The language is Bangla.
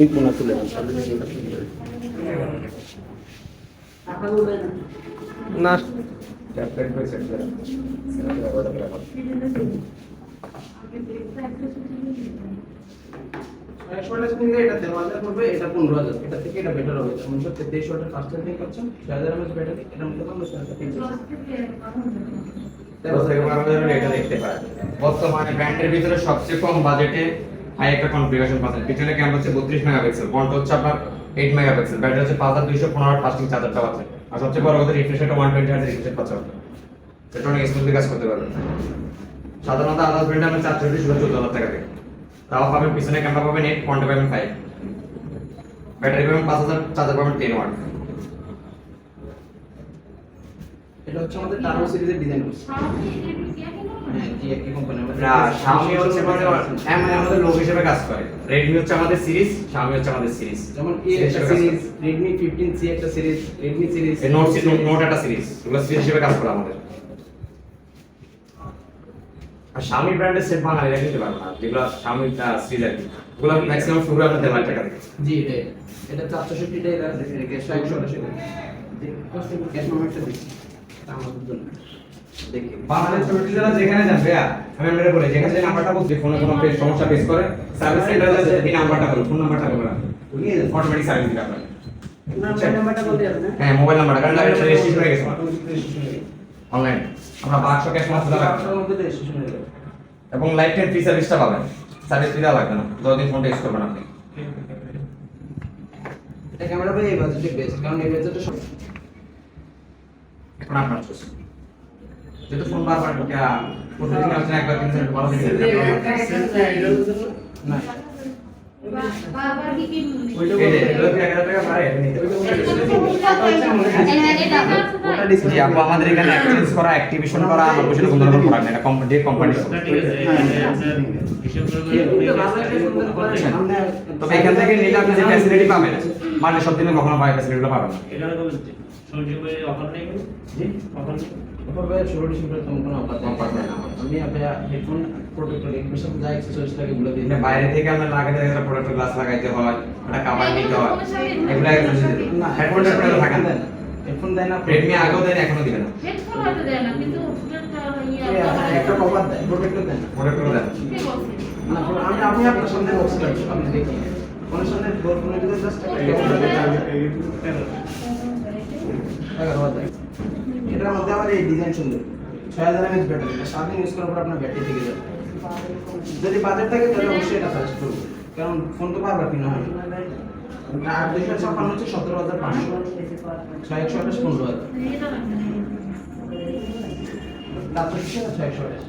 এই কোনা তুলে না ট্যাবলেট হয়েছে এটা 13,000 পড়বে, এটা 15,000, এটা থেকে এটা বেটার হবে। যেমন 23 ওয়াটের ফাস্ট চার্জিং পাচ্ছেন, 6000 mAh ব্যাটারি, এটার মধ্যে কম বেশি আছে। এটা দেখতে পারেন বর্তমানে ব্র্যান্ডের ভিতরে সবচেয়ে কম বাজেটে হাই একটা কনফিগারেশন পাচ্ছেন। পিছনে ক্যামেরা হচ্ছে 32 মেগাপিক্সেল, ফ্রন্ট হচ্ছে আপনার 8 মেগাপিক্সেল, ব্যাটারি হচ্ছে 5215 ফাস্টিং চার্জারটা পাচ্ছেন। আর সবচেয়ে বড় কথা রিফ্রেশ রেট 120 হার্জ রিফ্রেশ পাচ্ছেন। এটা অনেক স্মুথলি কাজ করতে পারবেন। সাধারণত আদার্স ব্র্যান্ডে আমরা 414,000 টাকা দেই। তাও পাবেন পিছনে ক্যামেরা পাবেন 8, ফ্রন্টে পাবেন 5, ব্যাটারি পাবেন 5000, চার্জার পাবেন 10 ওয়াট। এটা হচ্ছে আমাদের টার্বো সিরিজের ডিজাইন করছে। হ্যাঁ, জি একই কোম্পানি আমাদের। না, Xiaomi হচ্ছে মানে আমাদের লোক হিসেবে কাজ করে। Redmi হচ্ছে আমাদের সিরিজ, Xiaomi হচ্ছে আমাদের সিরিজ। যেমন এই একটা সিরিজ, Redmi 15C একটা সিরিজ, Redmi সিরিজ, এই নোট একটা সিরিজ, এগুলো সিরিজ হিসেবে কাজ করে আমাদের। আর Xiaomi ব্র্যান্ডের সেট বানালে এটা কিনতে পারবেন না, যেগুলো Xiaomi সিরিজ আর কি, ওগুলো ম্যাক্সিমাম শুরু আপনার 1.5 লাখ টাকা থেকে। জি এটা 460 টাকা, এটা 180 টাকা। জি ক্যাশ মোমেন্টটা দিচ্ছি আমাদের জন্য। দেখি বাংলাদেশ ছবিটি যারা যেখানে যাবে, আমি আপনাদের বলি যেখানে যে নাম্বারটা বলছি, ফোনে কোনো সমস্যা ফেস করে, সার্ভিস সেন্টারে যাচ্ছে এই নাম্বারটা বলুন, ফোন নাম্বারটা বলুন, অটোমেটিক সার্ভিস দিবে আপনাকে। নাম্বারটা বলতে হবে না? হ্যাঁ, মোবাইল নাম্বারটা, কারণ এটা রেজিস্ট্রেশন হয়ে গেছে অনলাইন। আমরা 500 ক্যাশ মাত্র টাকা মধ্যে রেজিস্ট্রেশন হয়ে যাবে। এবং লাইফ টাইম ফ্রি সার্ভিসটা পাবেন। সার্ভিস ফি দেওয়া লাগবে না, যতদিন ফোনটা ইউজ করবেন আপনি। এটা ক্যামেরা ভাই এই বাজেটে বেস্ট, কারণ এই বাজেটে সব এখন আপনার চয়েস। যেহেতু ফোন বারবার প্রতিদিন আপনি একবার কিনছেন, ভালো দিন না বারবার কি কি এই যে এটা 1000 টাকা ভাড়া এটা নিতে পারেন। জি আপু, আমাদের এখানে এক্সচেঞ্জ করা, অ্যাক্টিভেশন করা আমার বসে কোনো ধরনের প্রোডাক্ট এটা কোম্পানি কোম্পানি। তবে এখান থেকে নিলে আপনি যে ফ্যাসিলিটি পাবেন, মানে সব দিনে কখনো পাই ফ্যাসিলিটিগুলো পাবেন না। এখানে তো সঞ্জীবে অফার নেই, জি অফার অফার ভাই 16 ডিসেম্বর তখন কোনো অফার নেই। আমি আপনার হেডফোন প্রোটেক্টর এর সাথে যা অ্যাক্সেসরিজ লাগে এগুলো দিই। এটা বাইরে থেকে আমরা লাগাতে গেলে প্রোডাক্ট গ্লাস লাগাইতে হয়, একটা কভার নিতে হয়, এগুলো না হেডফোনটা আপনারা থাকেন না। হেডফোন দেয় না, রেডমি আগেও দেন, এখনো দিবেন না। হেডফোন হয়তো দেয় না, কিন্তু একটা কভার দেয়, প্রোটেক্টর দেয় না। প্রোডাক্টগুলো দেন। না আমি আপনার সামনে বক্স কাটছি, আপনি দেখি কোনের সামনে ডোর কোনের দিকে জাস্ট এটার মধ্যে আমার এই ডিজাইন সুন্দর, 6000 mAh ব্যাটারি, এটা সারাদিন ইউজ করার পর আপনার ব্যাটারি থেকে যাবে। যদি বাজেট থাকে তাহলে অবশ্যই এটা সাজেস্ট করবো, কারণ ফোন তো বারবার কিনা হয়। আর 256 হচ্ছে 17,500, 6128 15,000, তার 628।